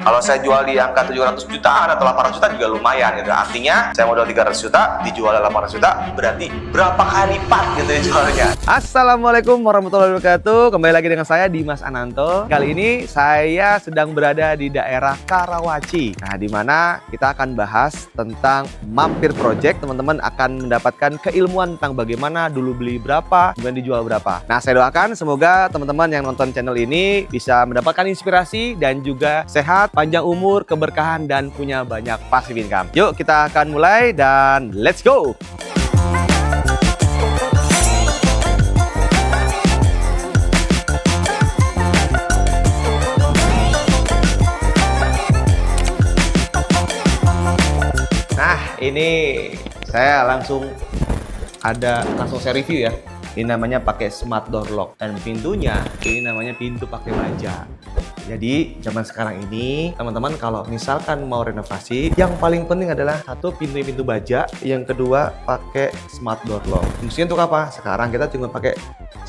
Kalau saya jual di angka 700 jutaan atau 800 juta juga lumayan gitu. Artinya saya modal 300 juta, dijual 800 juta, berarti berapa kali lipat gitu ya jualnya. Assalamualaikum warahmatullahi wabarakatuh. Kembali lagi dengan saya Dimas Ananto. Kali ini saya sedang berada di daerah Karawaci. Nah, di mana kita akan bahas tentang mampir project. Teman-teman akan mendapatkan keilmuan tentang bagaimana dulu beli berapa, kemudian dijual berapa. Nah, saya doakan semoga teman-teman yang nonton channel ini bisa mendapatkan inspirasi dan juga sehat, panjang umur, keberkahan, dan punya banyak passive income. Yuk kita akan mulai dan let's go! Nah, ini saya langsung saya review ya. Ini namanya pakai smart door lock dan pintunya ini namanya pintu pakai baja. Jadi zaman sekarang ini teman-teman kalau misalkan mau renovasi, yang paling penting adalah satu pintu baja, yang kedua pakai smart door lock. Fungsinya untuk apa? Sekarang kita cuma pakai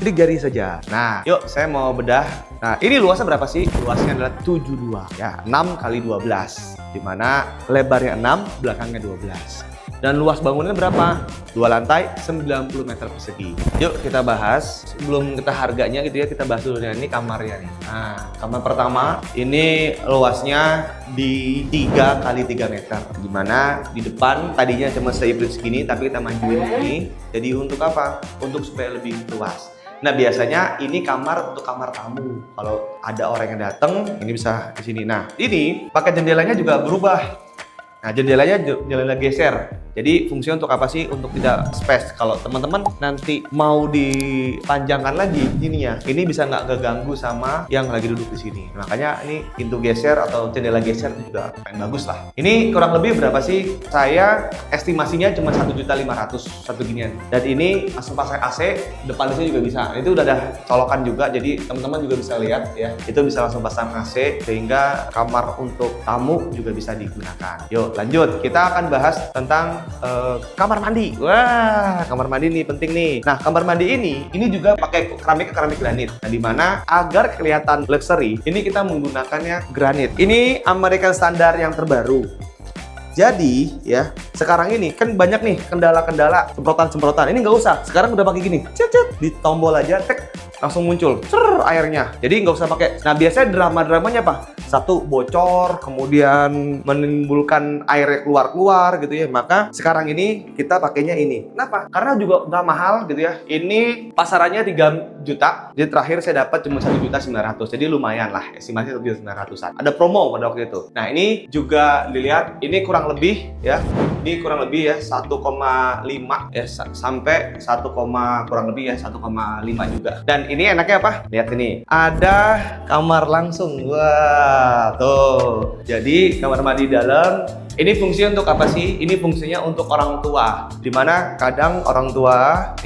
sidik jari saja. Nah, yuk saya mau bedah. Nah, ini luasnya berapa sih? Luasnya adalah 72 ya, 6 kali 12. Dimana lebarnya 6, belakangnya 12. Dan luas bangunannya berapa? 2 lantai, 90 meter persegi. Yuk kita bahas. Sebelum kita harganya gitu ya, kita bahas dulu ya. Ini kamarnya nih. Nah, kamar pertama ini luasnya di 3 kali 3 meter. Dimana di depan tadinya cuma seiprit segini, tapi kita majuin ini. Jadi untuk apa? Untuk supaya lebih luas. Nah, biasanya ini kamar untuk kamar tamu. Kalau ada orang yang datang, ini bisa di sini. Nah, ini pakai jendelanya juga berubah. Nah, jendelanya geser. Jadi fungsinya untuk apa sih? Untuk tidak space. Kalau teman-teman nanti mau dipanjangkan lagi ininya, ini bisa nggak keganggu sama yang lagi duduk di sini. Makanya ini pintu geser atau jendela geser itu juga paling bagus lah. Ini kurang lebih berapa sih? Saya estimasinya cuma 1.500.000 satu ginian. Dan ini langsung pasang AC, depan sini juga bisa. Itu udah ada colokan juga, jadi teman-teman juga bisa lihat ya. Itu bisa langsung pasang AC sehingga kamar untuk tamu juga bisa digunakan. Yuk lanjut, kita akan bahas tentang kamar mandi. Wah, kamar mandi nih penting nih. Nah, kamar mandi ini juga pakai keramik granit. Nah, dimana agar kelihatan luxury, ini kita menggunakannya granit. Ini American Standard yang terbaru. Jadi ya, sekarang ini kan banyak nih kendala-kendala semprotan. Ini nggak usah. Sekarang udah pakai gini, cet, di tombol aja, tek, langsung muncul airnya. Jadi nggak usah pakai. Nah, biasanya drama-dramanya apa? Satu bocor, kemudian menimbulkan airnya keluar gitu ya. Maka sekarang ini kita pakainya ini. Kenapa? Karena juga nggak mahal gitu ya. Ini pasarannya 3 juta. Jadi terakhir saya dapat cuma 1.900.000. Jadi lumayan lah, estimasi 1.900.000-an. Ada promo pada waktu itu. Nah, ini juga dilihat, ini kurang lebih ya. Ini kurang lebih ya 1,5 ya sampai 1, kurang lebih ya 1,5 juga. Dan ini enaknya apa? Lihat ini. Ada kamar langsung. Wah, tuh. Jadi kamar mandi dalam. Ini fungsinya untuk apa sih? Ini fungsinya untuk orang tua. Dimana kadang orang tua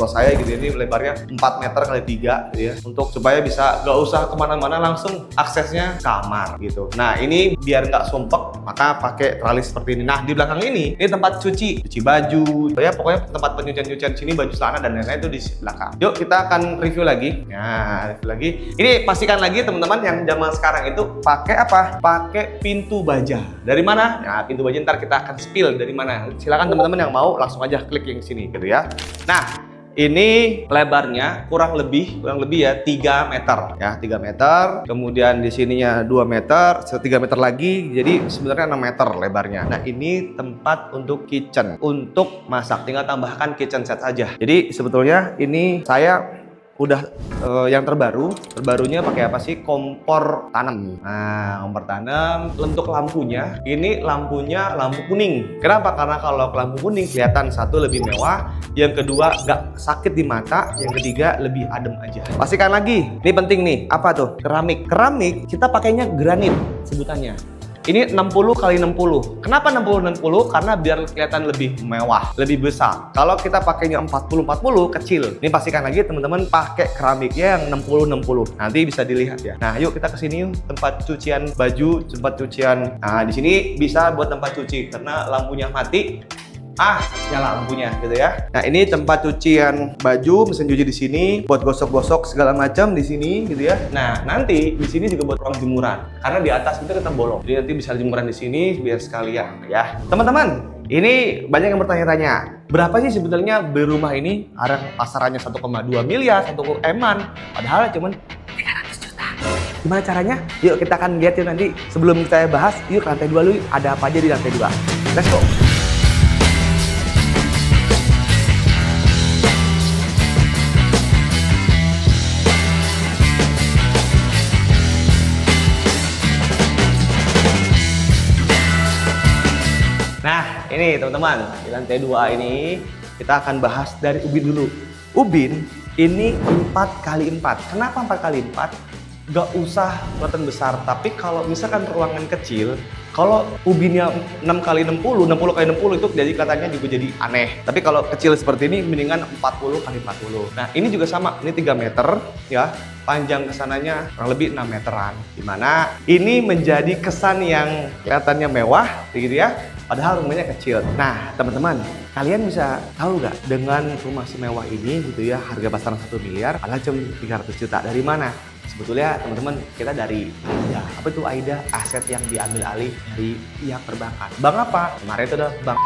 saya gitu, ini lebarnya 4 meter kali 3 gitu ya. Untuk supaya bisa gak usah kemana-mana, langsung aksesnya kamar gitu. Nah, ini biar nggak sumpek, maka pakai tralis seperti ini. Nah, di belakang ini tempat cuci baju. Ya, pokoknya tempat pencucian sini, baju celana dan lain-lain itu di belakang. Yuk kita akan review lagi. Nah, review lagi. Ini pastikan lagi teman-teman yang zaman sekarang itu pakai apa? Pakai pintu baja. Dari mana? Nah, pintu baja ntar kita akan spill dari mana. Silakan teman-teman yang mau langsung aja klik yang sini gitu ya. Nah, ini lebarnya kurang lebih ya 3 meter ya, 3 meter. Kemudian di sininya 2 meter, 3 meter lagi. Jadi sebenarnya 6 meter lebarnya. Nah, ini tempat untuk kitchen, untuk masak. Tinggal tambahkan kitchen set saja. Jadi sebetulnya ini saya udah yang terbarunya pakai apa sih? Kompor tanam. Nah, kompor tanam. Untuk lampunya, ini lampunya lampu kuning. Kenapa? Karena kalau lampu kuning kelihatan satu lebih mewah, yang kedua nggak sakit di mata, yang ketiga lebih adem aja. Pastikan lagi, ini penting nih. Apa tuh? Keramik. Keramik kita pakainya granit sebutannya. Ini 60 kali 60. Kenapa 60-60? Karena biar kelihatan lebih mewah, lebih besar. Kalau kita pakainya 40-40 kecil. Ini pastikan lagi teman-teman pakai keramiknya yang 60-60. Nanti bisa dilihat ya. Nah, yuk kita kesini yuk. Tempat cucian baju, tempat cucian. Nah, di sini bisa buat tempat cuci karena lampunya mati. nyala lampunya gitu ya. Nah, ini tempat cucian baju, mesin cuci di sini, buat gosok-gosok segala macam di sini gitu ya. Nah, nanti di sini juga buat ruang jemuran. Karena di atas itu kita bolong. Jadi nanti bisa jemuran di sini biar sekalian ya. Teman-teman, ini banyak yang bertanya-tanya. Berapa sih sebetulnya beli rumah ini? Ada pasarannya 1,2 miliar, 1 M-an. Padahal cuman 300 juta. Gimana caranya? Yuk kita akan lihat yuk nanti. Sebelum kita bahas, yuk ke lantai 2 dulu. Ada apa aja di lantai 2. Let's go! Nah, ini teman-teman, di lantai 2 ini kita akan bahas dari ubin dulu. Ubin ini 4x4. Kenapa 4x4? Gak usah kelihatan besar, tapi kalau misalkan ruangan kecil, kalau ubinnya 6x60, 60x60 itu jadi kelihatannya juga jadi aneh. Tapi kalau kecil seperti ini mendingan 40x40. Nah, ini juga sama, ini 3 meter ya. Panjang kesananya kurang lebih 6 meteran. Dimana ini menjadi kesan yang kelihatannya mewah gitu ya. Padahal rumahnya kecil. Nah, teman-teman, kalian bisa tahu nggak dengan rumah semewah ini gitu ya, harga pasaran 1 miliar, padahal cuma 300 juta. Dari mana? Sebetulnya teman-teman, kita dari AIDA. Apa itu AIDA? Aset yang diambil alih dari pihak perbankan. Bank apa? Kemarin itu adalah bank.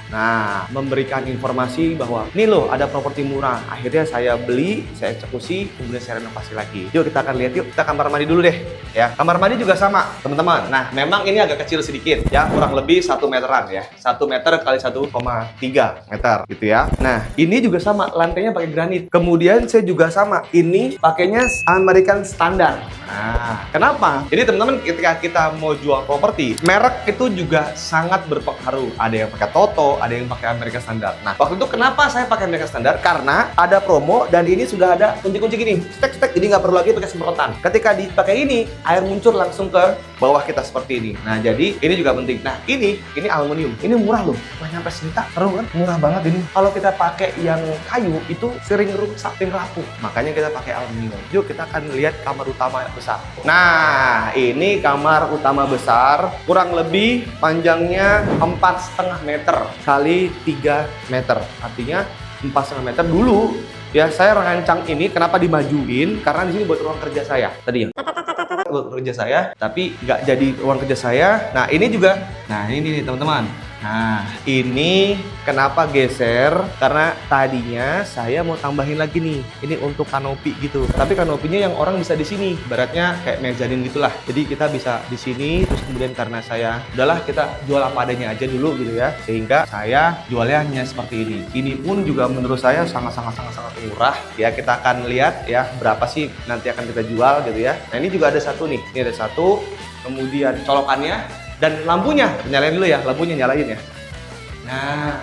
Nah, memberikan informasi bahwa nih loh ada properti murah. Akhirnya saya beli, saya eksekusi, kemudian saya renovasi lagi. Yuk kita akan lihat yuk. Kita kamar mandi dulu deh ya. Kamar mandi juga sama teman-teman. Nah, memang ini agak kecil sedikit ya, kurang lebih 1 meteran ya. 1 meter kali 1,3 meter gitu ya. Nah, ini juga sama, lantainya pakai granit. Kemudian saya juga sama, ini pakainya American Standard. Nah, kenapa? Jadi teman-teman, ketika kita mau jual properti, merek itu juga sangat berpengaruh. Ada yang pakai Toto, ada yang pakai American Standard. Nah, waktu itu kenapa saya pakai American Standard? Karena ada promo dan ini sudah ada kunci-kunci gini, stek-stek, jadi nggak perlu lagi pakai semprotan. Ketika dipakai ini, air muncul langsung ke bawah kita seperti ini. Nah, jadi ini juga penting. Nah, ini aluminium. Ini murah loh, nggak nyampe sejuta. Seru kan? Murah banget ini. Kalau kita pakai yang kayu itu sering rusak, sering rapuh. Makanya kita pakai aluminium. Yuk kita akan lihat kamar utama besar. Nah, ini kamar utama besar, kurang lebih panjangnya 4,5 meter kali 3 meter. Artinya 4,5 meter dulu ya. Saya rancang ini kenapa dimajuin, karena di sini buat ruang kerja saya tadi ya. Buat kerja saya, tapi nggak jadi ruang kerja saya. Nah, ini juga. Nah, ini nih teman-teman. Nah, ini kenapa geser? Karena tadinya saya mau tambahin lagi nih. Ini untuk kanopi gitu. Tapi kanopinya yang orang bisa di sini. Baratnya kayak mezanin gitulah. Jadi kita bisa di sini. Terus kemudian karena saya udahlah kita jual apa adanya aja dulu gitu ya. Sehingga saya jualnya hanya seperti ini. Ini pun juga menurut saya sangat murah. Ya, kita akan lihat ya berapa sih nanti akan kita jual gitu ya. Nah, ini juga ada satu nih. Ini ada satu. Kemudian colokannya. Dan lampunya, nyalain dulu ya, lampunya nyalain ya. Nah,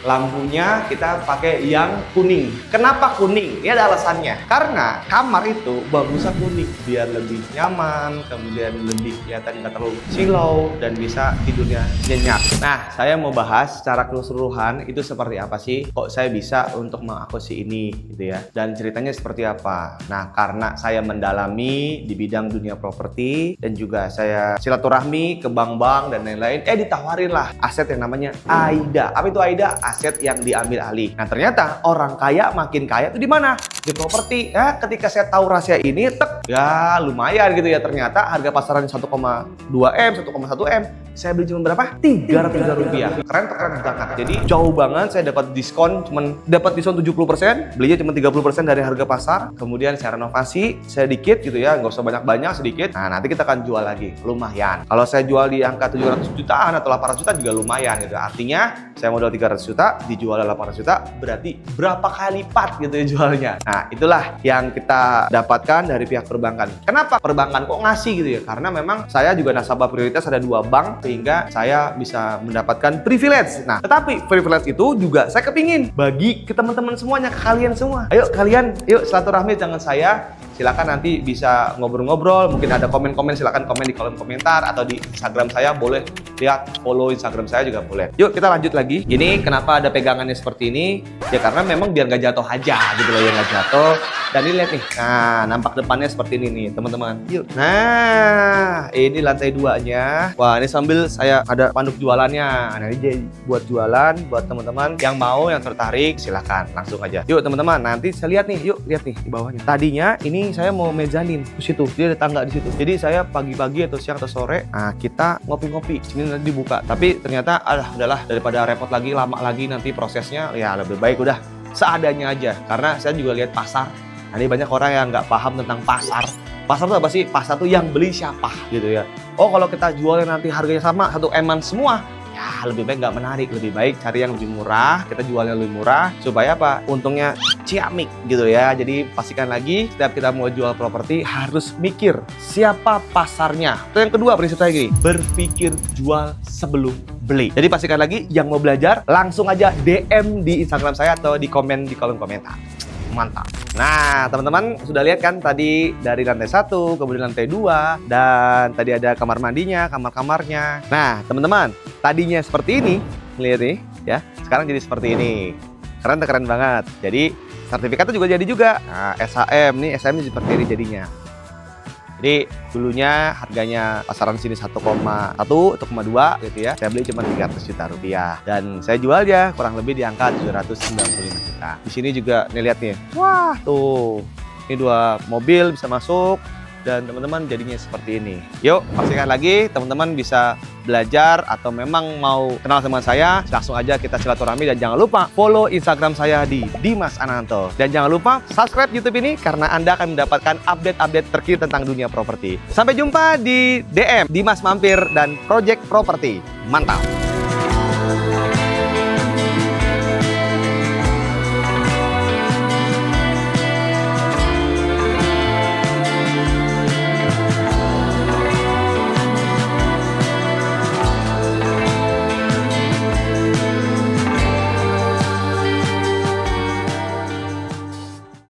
lampunya kita pakai yang kuning. Kenapa kuning? Ini ada alasannya. Karena kamar itu bagusnya kuning, biar lebih nyaman, kemudian lebih kelihatan nggak terlalu silau dan bisa tidurnya nyenyak. Nah, saya mau bahas secara keseluruhan itu seperti apa sih? Kok saya bisa untuk mengakuisisi ini gitu ya? Dan ceritanya seperti apa? Nah, karena saya mendalami di bidang dunia properti dan juga saya silaturahmi ke bank-bank dan lain-lain, ditawarin lah aset yang namanya AIDA. Apa itu AIDA? Aset yang diambil alih. Nah, ternyata orang kaya makin kaya itu di mana? Di properti. Ya, ketika saya tahu rahasia ini, ya lumayan gitu ya. Ternyata harga pasaran 1,2 M, 1,1 M. Saya beli cuma berapa? 300 juta rupiah. Keren banget. Jadi jauh banget. Saya dapat diskon, dapat diskon 70%. Belinya cuma 30% dari harga pasar. Kemudian saya renovasi sedikit gitu ya, nggak usah banyak-banyak, sedikit. Nah, nanti kita akan jual lagi. Lumayan. Kalau saya jual di angka 700 jutaan atau 800 juta juga lumayan gitu. Artinya saya modal 300 juta, dijual 800 juta, berarti berapa kali lipat gitu ya jualnya. Nah, itulah yang kita dapatkan dari pihak perbankan. Kenapa perbankan kok ngasih gitu ya? Karena memang saya juga nasabah prioritas ada 2 bank, sehingga saya bisa mendapatkan privilege. Nah, tetapi privilege itu juga saya kepingin bagi ke teman-teman semuanya, ke kalian semua. Ayo kalian, yuk silaturahmi dengan saya. Silakan nanti bisa ngobrol-ngobrol, mungkin ada komen-komen, silakan komen di kolom komentar atau di Instagram saya boleh lihat, follow Instagram saya juga boleh. Yuk kita lanjut lagi. Ini kenapa ada pegangannya seperti ini? Ya karena memang biar nggak jatuh aja gitu loh, ya nggak jatuh. Dan ini lihat nih, nah nampak depannya seperti ini nih teman-teman. Yuk, nah ini lantai 2-nya. Wah ini sambil saya ada panduk jualannya. Nah ini jadi buat jualan, buat teman-teman yang mau, yang tertarik, silahkan langsung aja. Yuk teman-teman, nanti saya lihat nih, yuk lihat nih di bawahnya. Tadinya ini saya mau mezanin ke situ, dia ada tangga di situ. Jadi saya pagi-pagi atau siang atau sore, nah kita ngopi-ngopi. Sini nanti dibuka. Tapi ternyata, udahlah daripada repot lagi, lama lagi nanti prosesnya, ya lebih baik udah seadanya aja. Karena saya juga lihat pasar. Nah, ini banyak orang yang nggak paham tentang pasar. Pasar itu apa sih? Pasar itu yang beli siapa gitu ya. Oh kalau kita jualnya nanti harganya sama, satu eman semua, ya lebih baik nggak menarik. Lebih baik cari yang lebih murah, kita jualnya lebih murah. Supaya apa? Untungnya ciamik gitu ya. Jadi pastikan lagi, setiap kita mau jual properti harus mikir siapa pasarnya. Itu yang kedua prinsip saya gini, berpikir jual sebelum beli. Jadi pastikan lagi, yang mau belajar langsung aja DM di Instagram saya atau di komen di kolom komentar. Mantap. Nah, teman-teman sudah lihat kan tadi dari lantai 1, kemudian lantai 2, dan tadi ada kamar mandinya, kamar-kamarnya. Nah, teman-teman, tadinya seperti ini, lihat nih, ya. Sekarang jadi seperti ini. Keren banget. Jadi, sertifikatnya juga jadi juga. Nah, SHM nih, SHM seperti ini jadinya. Jadi dulunya harganya pasaran sini 1,1, 1,2 gitu ya. Saya beli cuma 300 juta rupiah. Dan saya jual ya kurang lebih di angka 795 juta. Di sini juga nih lihat nih. Wah tuh. Ini 2 mobil bisa masuk. Dan teman-teman jadinya seperti ini. Yuk pastikan lagi teman-teman bisa belajar atau memang mau kenal sama saya, langsung aja kita silaturahmi. Dan jangan lupa follow Instagram saya di Dimas Ananto. Dan jangan lupa subscribe YouTube ini karena Anda akan mendapatkan update-update terkini tentang dunia properti. Sampai jumpa di DM Dimas Mampir dan Project Property. Mantap!